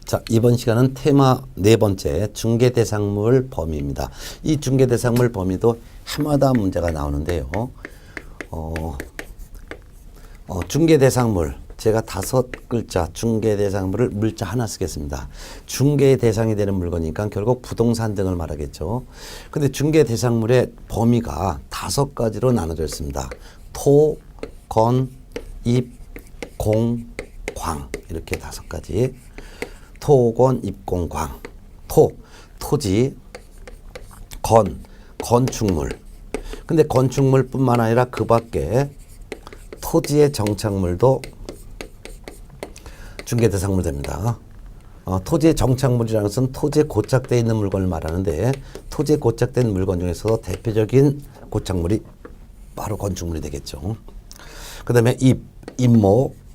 자, 이번 시간은 테마 네 번째 중개대상물 범위입니다. 이 중개대상물 범위도 해마다 문제가 나오는데요. 중개대상물 제가 5글자 중개대상물을 물자 하나 쓰겠습니다. 중개의 대상이 되는 물건이니까 결국 부동산 등을 말하겠죠. 근데 중개대상물의 범위가 5가지로 나눠져 있습니다. 토, 건, 입, 공, 광 이렇게 5가지. 토, 건, 입, 공, 광. 토지, 건축물. 근데 건축물뿐만 아니라 그 밖에 토지의 정착물도 중개대상물 됩니다. 토지의 정착물이라는 것은 토지에 고착되어 있는 물건을 말하는데 토지에 고착된 물건 중에서 대표적인 고착물이 바로 건축물이 되겠죠. 그 다음에 임목,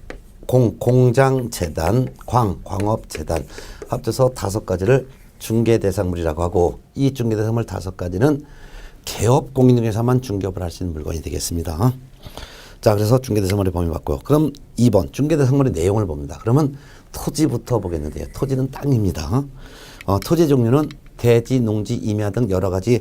공장, 재단, 광업, 재단 합쳐서 5가지를 중개대상물이라고 하고 이 중개대상물 5가지는 개업 공인중개사만 중개업을 할 수 있는 물건이 되겠습니다. 자, 그래서 중개대상물의 범위 봤고요. 그럼 2번 중개대상물의 내용을 봅니다. 그러면 토지부터 보겠는데요. 토지는 땅입니다. 토지 종류는 대지, 농지, 임야 등 여러 가지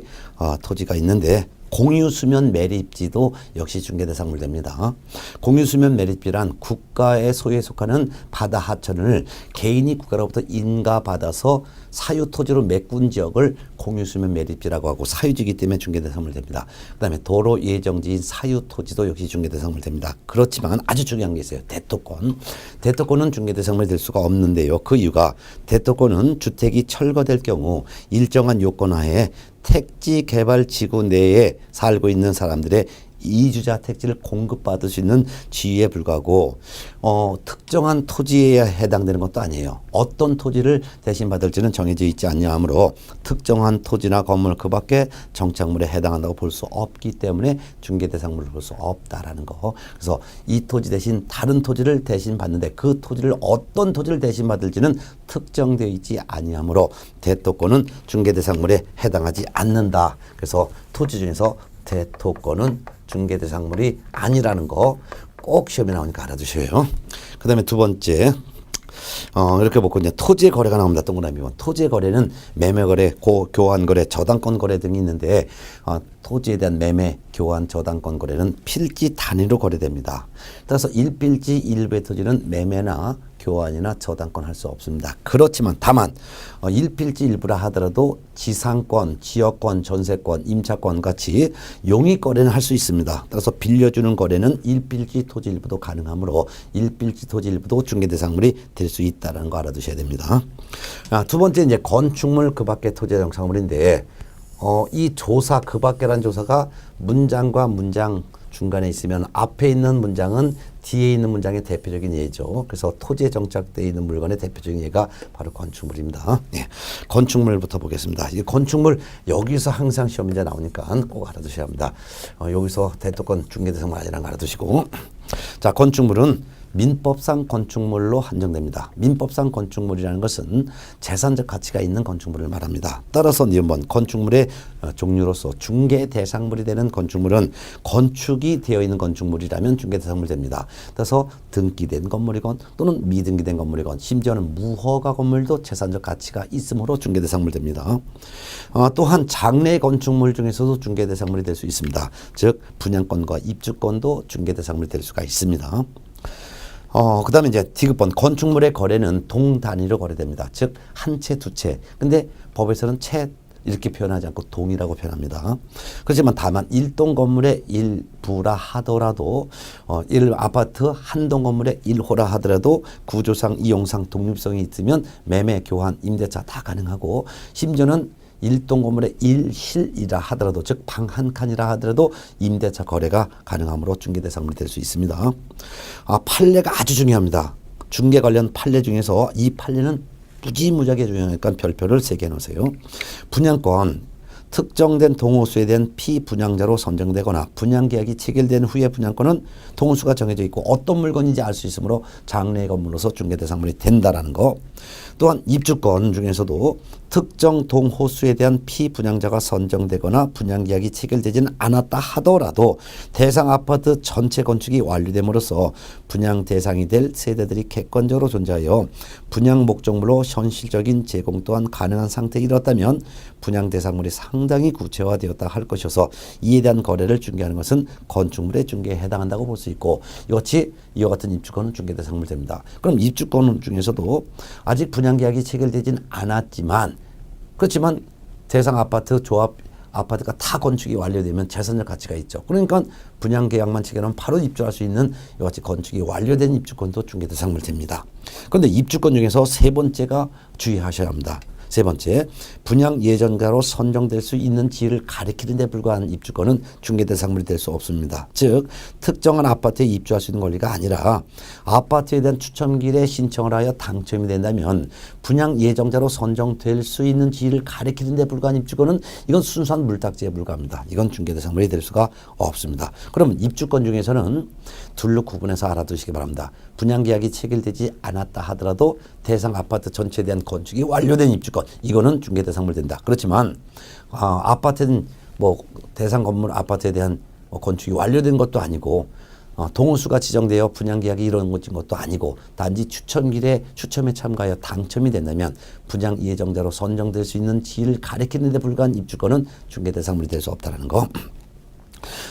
토지가 있는데 공유수면 매립지도 역시 중개대상물 됩니다. 공유수면 매립지란 국가의 소유에 속하는 바다 하천을 개인이 국가로부터 인가받아서 사유토지로 메꾼 지역을 공유수면 매립지라고 하고 사유지이기 때문에 중개대상물 됩니다. 그 다음에 도로 예정지인 사유토지도 역시 중개대상물 됩니다. 그렇지만 아주 중요한 게 있어요. 대토권. 대토권은 중개대상물이 될 수가 없는데요. 그 이유가 대토권은 주택이 철거될 경우 일정한 요건 하에 택지 개발 지구 내에 살고 있는 사람들의 이주자 택지를 공급받을 수 있는 지위에 불과하고 특정한 토지에 해당되는 것도 아니에요. 어떤 토지를 대신 받을지는 정해져 있지 않냐하므로 특정한 토지나 건물 그 밖에 정착물에 해당한다고 볼 수 없기 때문에 중개대상물을 볼 수 없다라는 거. 그래서 이 토지 대신 다른 토지를 대신 받는데 그 토지를 어떤 토지를 대신 받을지는 특정되어 있지 아니하므로 대토권은 중개대상물에 해당하지 않는다. 그래서 토지 중에서 대토권은 중개대상물이 아니라는 거 꼭 시험에 나오니까 알아두셔요. 그 다음에 두 번째 이렇게 보고 이제 토지의 거래가 나옵니다. 동그라미 2번. 토지의 거래는 매매거래, 교환거래, 저당권 거래 등이 있는데 토지에 대한 매매, 교환, 저당권 거래는 필지 단위로 거래됩니다. 따라서 1필지 1부의 토지는 매매나 교환이나 저당권 할 수 없습니다. 그렇지만 다만 1필지 1부라 하더라도 지상권, 지역권, 전세권, 임차권 같이 용익 거래는 할 수 있습니다. 따라서 빌려주는 거래는 1필지 토지 일부도 가능하므로 1필지 토지 일부도 중개대상물이 될 수 있다는 거 알아두셔야 됩니다. 두 번째 이제 건축물 그 밖의 토지 정착물인데 이 조사 그 밖에라는 조사가 문장과 문장 중간에 있으면 앞에 있는 문장은 뒤에 있는 문장의 대표적인 예죠. 그래서 토지에 정착되어 있는 물건의 대표적인 예가 바로 건축물입니다. 예. 건축물부터 보겠습니다. 이 건축물 여기서 항상 시험 문제 나오니까 꼭 알아두셔야 합니다. 여기서 대토권 중개대상물 아니라는 거 알아두시고. 자, 건축물은 민법상 건축물로 한정됩니다. 민법상 건축물이라는 것은 재산적 가치가 있는 건축물을 말합니다. 따라서 이번 건축물의 종류로서 중개대상물이 되는 건축물은 건축이 되어 있는 건축물이라면 중개대상물 됩니다. 따라서 등기된 건물이건 또는 미등기된 건물이건 심지어는 무허가 건물도 재산적 가치가 있으므로 중개대상물 됩니다. 또한 장래 건축물 중에서도 중개대상물이 될 수 있습니다. 즉 분양권과 입주권도 중개대상물이 될 수가 있습니다. 그 다음에 이제 디귿번 건축물의 거래는 동 단위로 거래됩니다. 즉 한 채, 두 채. 근데 법에서는 채 이렇게 표현하지 않고 동이라고 표현합니다. 그렇지만 다만 1동 건물의 일부라 하더라도 아파트 한 동 건물의 1호라 하더라도 구조상, 이용상, 독립성이 있으면 매매, 교환, 임대차 다 가능하고 심지어는 1동 건물의 1실이라 하더라도 즉 방 한 칸이라 하더라도 임대차 거래가 가능하므로 중개대상물이 될 수 있습니다. 판례가 아주 중요합니다. 중개 관련 판례 중에서 이 판례는 무지무지하게 중요하니까 별표를 3개 놓으세요. 분양권 특정된 동호수에 대한 피분양자로 선정되거나 분양계약이 체결된 후에 분양권은 동호수가 정해져 있고 어떤 물건인지 알 수 있으므로 장래 건물로서 중개대상물이 된다라는 거. 또한 입주권 중에서도 특정 동호수에 대한 피분양자가 선정되거나 분양계약이 체결되지는 않았다 하더라도 대상 아파트 전체 건축이 완료됨으로써 분양 대상이 될 세대들이 객관적으로 존재하여 분양 목적물로 현실적인 제공 또한 가능한 상태에 이르렀다면 분양 대상물이 상당히 구체화되었다 할 것이어서 이에 대한 거래를 중개하는 것은 건축물의 중개에 해당한다고 볼 수 있고, 이와 같은 입주권은 중개 대상물 됩니다. 그럼 입주권 중에서도 아직 분양계약이 체결되진 않았지만, 그렇지만 대상 아파트 조합 아파트가 다 건축이 완료되면 재산적 가치가 있죠. 그러니까 분양계약만 체결하면 바로 입주할 수 있는 이와 같이 건축이 완료된 입주권도 중개 대상물 됩니다. 그런데 입주권 중에서 세 번째가 주의하셔야 합니다. 세 번째, 분양 예정자로 선정될 수 있는 지위를 가리키는 데 불과한 입주권은 중개 대상물이 될 수 없습니다. 즉, 특정한 아파트에 입주할 수 있는 권리가 아니라 아파트에 대한 추첨길에 신청을 하여 당첨이 된다면 분양 예정자로 선정될 수 있는 지위를 가리키는 데 불과한 입주권은 이건 순수한 물딱지에 불과합니다. 이건 중개 대상물이 될 수가 없습니다. 그러면 입주권 중에서는 둘로 구분해서 알아두시기 바랍니다. 분양계약이 체결되지 않았다 하더라도 대상 아파트 전체에 대한 건축이 완료된 입주권, 이거는 중개 대상물 된다. 그렇지만 아파트는 대상 건물 아파트에 대한 건축이 완료된 것도 아니고 동호수가 지정되어 분양계약이 이루어진 것도 아니고 단지 추첨에 참가하여 당첨이 된다면 분양 예정자로 선정될 수 있는 지위를 가리키는 데 불과한 입주권은 중개 대상물이 될 수 없다는 거.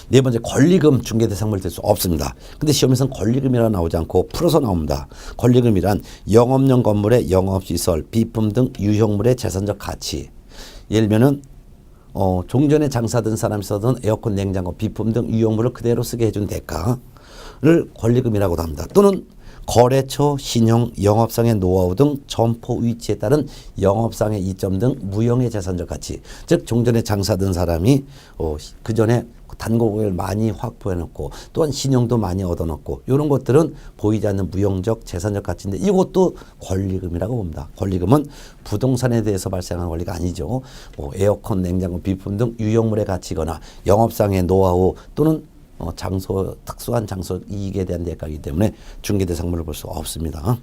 네 번째, 권리금 중개 대상물 될 수 없습니다. 근데 시험에서는 권리금이라 나오지 않고 풀어서 나옵니다. 권리금이란 영업용 건물의 영업시설, 비품 등 유형물의 재산적 가치. 예를 들면은 종전에 장사든 사람이 쓰던 에어컨, 냉장고, 비품 등 유형물을 그대로 쓰게 해준 대가를 권리금이라고도 합니다. 또는 거래처, 신용, 영업상의 노하우 등 점포 위치에 따른 영업상의 이점 등 무형의 재산적 가치. 즉 종전에 장사든 사람이 그전에 단골을 많이 확보해놓고 또한 신용도 많이 얻어놓고 이런 것들은 보이지 않는 무형적 재산적 가치인데 이것도 권리금이라고 봅니다. 권리금은 부동산에 대해서 발생하는 권리가 아니죠. 에어컨, 냉장고, 비품 등 유형물의 가치거나 영업상의 노하우 또는 특수한 장소 이익에 대한 대가이기 때문에 중개 대상물을 볼 수 없습니다.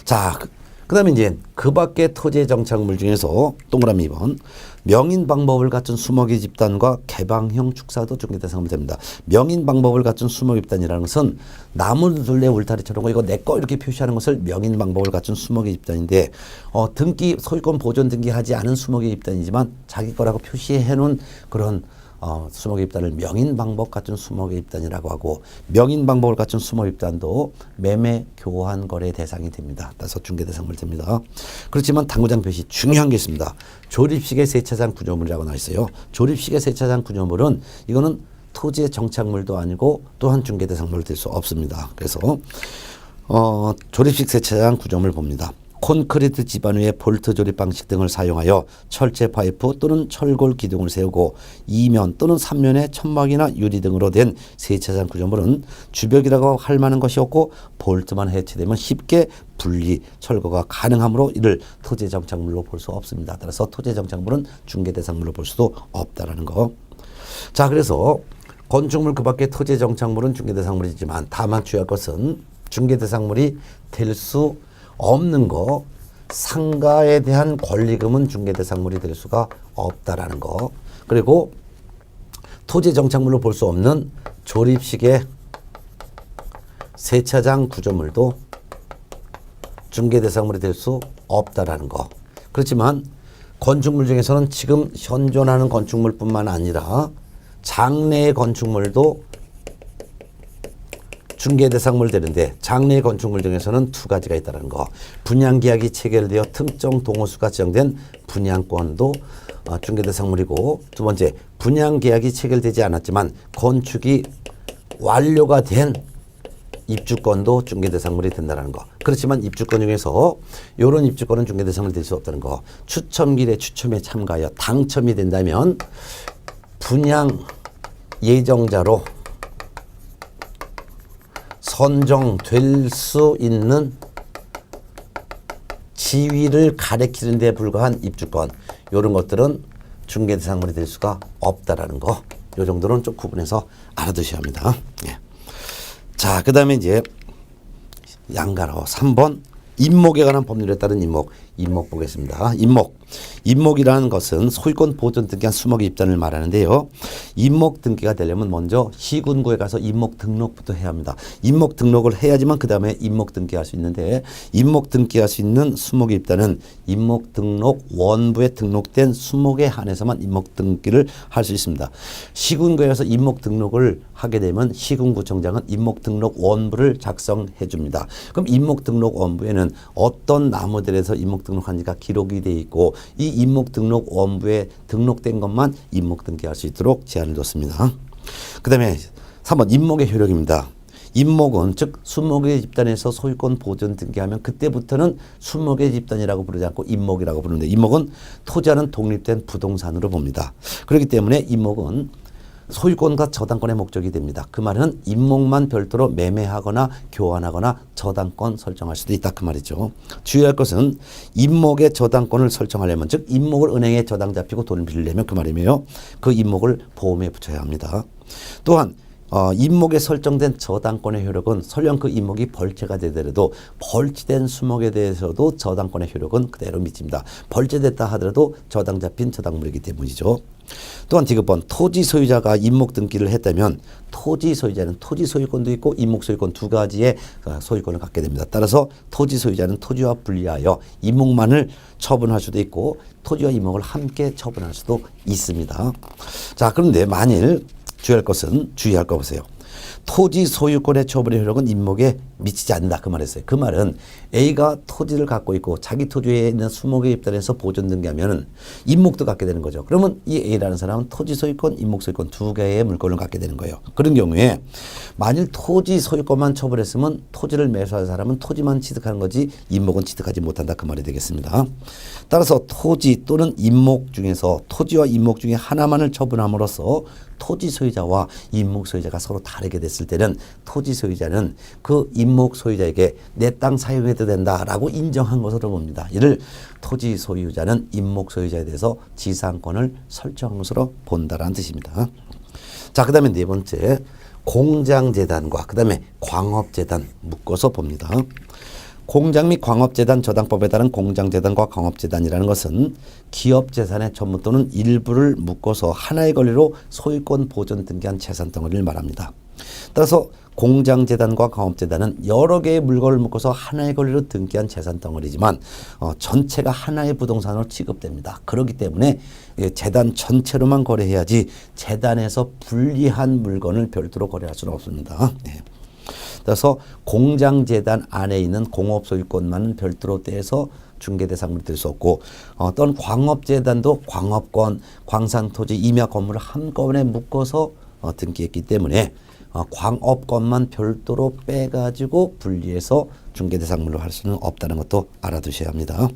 자, 그다음에 이제 그 밖의 토지의 정착물 중에서 동그라미 2번, 명인 방법을 갖춘 수목의 집단과 개방형 축사도 중개 대상물 됩니다. 명인 방법을 갖춘 수목 집단이라는 것은 나무둘레 울타리처럼 이거 내 거 이렇게 표시하는 것을 명인 방법을 갖춘 수목의 집단인데 등기 소유권 보존 등기하지 않은 수목의 집단이지만 자기 거라고 표시해 놓은 그런 수목의 입단을 명인 방법 갖춘 수목의 입단이라고 하고, 명인 방법을 갖춘 수목 입단도 매매 교환 거래 대상이 됩니다. 따라서 중개 대상물 됩니다. 그렇지만 당구장 표시 중요한 게 있습니다. 조립식의 세차장 구조물이라고 나와 있어요. 조립식의 세차장 구조물은 이거는 토지의 정착물도 아니고 또한 중개 대상물 될 수 없습니다. 그래서 조립식 세차장 구조물 봅니다. 콘크리트 지반 위에 볼트 조립 방식 등을 사용하여 철제 파이프 또는 철골 기둥을 세우고 2면 또는 3면에 천막이나 유리 등으로 된 세차장 구조물은 주벽이라고 할 만한 것이 없고 볼트만 해체되면 쉽게 분리, 철거가 가능하므로 이를 토지 정착물로 볼 수 없습니다. 따라서 토지 정착물은 중개 대상물로 볼 수도 없다라는 거. 자, 그래서 건축물 그 밖의 토지 정착물은 중개 대상물이지만 다만 주의할 것은 중개 대상물이 될 수 없는 거, 상가에 대한 권리금은 중개 대상물이 될 수가 없다라는 거. 그리고 토지 정착물로 볼 수 없는 조립식의 세차장 구조물도 중개 대상물이 될 수 없다라는 거. 그렇지만 건축물 중에서는 지금 현존하는 건축물뿐만 아니라 장래의 건축물도 중개 대상물 되는데 장래의 건축물 중에서는 두 가지가 있다는 거. 분양계약이 체결되어 특정 동호수가 지정된 분양권도 중개 대상물이고, 두 번째, 분양계약이 체결되지 않았지만 건축이 완료가 된 입주권도 중개 대상물이 된다는 거. 그렇지만 입주권 중에서 이런 입주권은 중개 대상물이 될 수 없다는 거. 추첨길에 추첨에 참가하여 당첨이 된다면 분양 예정자로 선정될 수 있는 지위를 가리키는 데 불과한 입주권, 이런 것들은 중개 대상물이 될 수가 없다라는 거. 이 정도는 좀 구분해서 알아두셔야 합니다. 예. 자, 그 다음에 이제 양가로 3번 임목에 관한 법률에 따른 임목 보겠습니다. 임목. 임목이라는 것은 소유권 보존 등기한 수목의 입단을 말하는데요. 임목 등기가 되려면 먼저 시군구에 가서 임목 등록부터 해야 합니다. 임목 등록을 해야지만 그 다음에 임목 등기할 수 있는데, 임목 등기할 수 있는 수목의 입단은 임목 등록 원부에 등록된 수목에 한해서만 임목 등기를 할 수 있습니다. 시군구에 가서 임목 등록을 하게 되면 시군구청장은 임목 등록 원부를 작성해 줍니다. 그럼 임목 등록 원부에는 어떤 나무들에서 임목 등록한지가 기록이 되어 있고, 이 임목 등록 원부에 등록된 것만 임목 등기할 수 있도록 제한을 뒀습니다. 그 다음에 3번 임목의 효력입니다. 임목은 즉 수목의 집단에서 소유권 보존 등기하면 그때부터는 수목의 집단이라고 부르지 않고 임목이라고 부르는데, 임목은 토지와는 독립된 부동산으로 봅니다. 그렇기 때문에 임목은 소유권과 저당권의 목적이 됩니다. 그 말은 임목만 별도로 매매하거나 교환하거나 저당권 설정할 수도 있다 그 말이죠. 주의할 것은 임목의 저당권을 설정하려면, 즉 임목을 은행에 저당 잡히고 돈을 빌리려면 그 말이며, 그 임목을 보험에 붙여야 합니다. 또한 임목에 설정된 저당권의 효력은 설령 그 임목이 벌채가 되더라도 벌치된 수목에 대해서도 저당권의 효력은 그대로 미칩니다. 벌채됐다 하더라도 저당 잡힌 저당물이기 때문이죠. 또한 디귿번 토지 소유자가 임목 등기를 했다면 토지 소유자는 토지 소유권도 있고 임목 소유권 두 가지의 소유권을 갖게 됩니다. 따라서 토지 소유자는 토지와 분리하여 임목만을 처분할 수도 있고 토지와 임목을 함께 처분할 수도 있습니다. 자, 그런데 만일 주의할 거 보세요. 토지 소유권의 처분의 효력은 임목에 미치지 않는다 그 말이었어요. 그 말은 A가 토지를 갖고 있고 자기 토지에 있는 수목에 입단해서 보존 등기하면 임목도 갖게 되는 거죠. 그러면 이 A라는 사람은 토지 소유권, 임목 소유권 두 개의 물건을 갖게 되는 거예요. 그런 경우에 만일 토지 소유권만 처분했으면 토지를 매수한 사람은 토지만 취득하는 거지 임목은 취득하지 못한다 그 말이 되겠습니다. 따라서 토지 또는 임목 중에서 토지와 임목 중에 하나만을 처분함으로써 토지 소유자와 임목 소유자가 서로 다르게 됐을 때는 토지 소유자는 그 임목 소유자에게 내 땅 사용해도 된다라고 인정한 것으로 봅니다. 이를 토지 소유자는 임목 소유자에 대해서 지상권을 설정한 것으로 본다라는 뜻입니다. 자, 그 다음에 네 번째 공장재단과 그 다음에 광업재단 묶어서 봅니다. 공장 및 광업재단 저당법에 따른 공장재단과 광업재단이라는 것은 기업재산의 전부 또는 일부를 묶어서 하나의 권리로 소유권 보존 등기한 재산 덩어리를 말합니다. 따라서 공장재단과 광업재단은 여러 개의 물건을 묶어서 하나의 권리로 등기한 재산 덩어리지만 전체가 하나의 부동산으로 취급됩니다. 그렇기 때문에 재단 전체로만 거래해야지 재단에서 분리한 물건을 별도로 거래할 수는 없습니다. 네. 따라서 공장재단 안에 있는 공업소유권만은 별도로 떼서 중개대상으로 될 수 없고, 어떤 광업재단도 광업권, 광산토지, 임야 건물을 한꺼번에 묶어서 등기했기 때문에 광업권만 별도로 빼가지고 분리해서 중개대상물로 할 수는 없다는 것도 알아두셔야 합니다.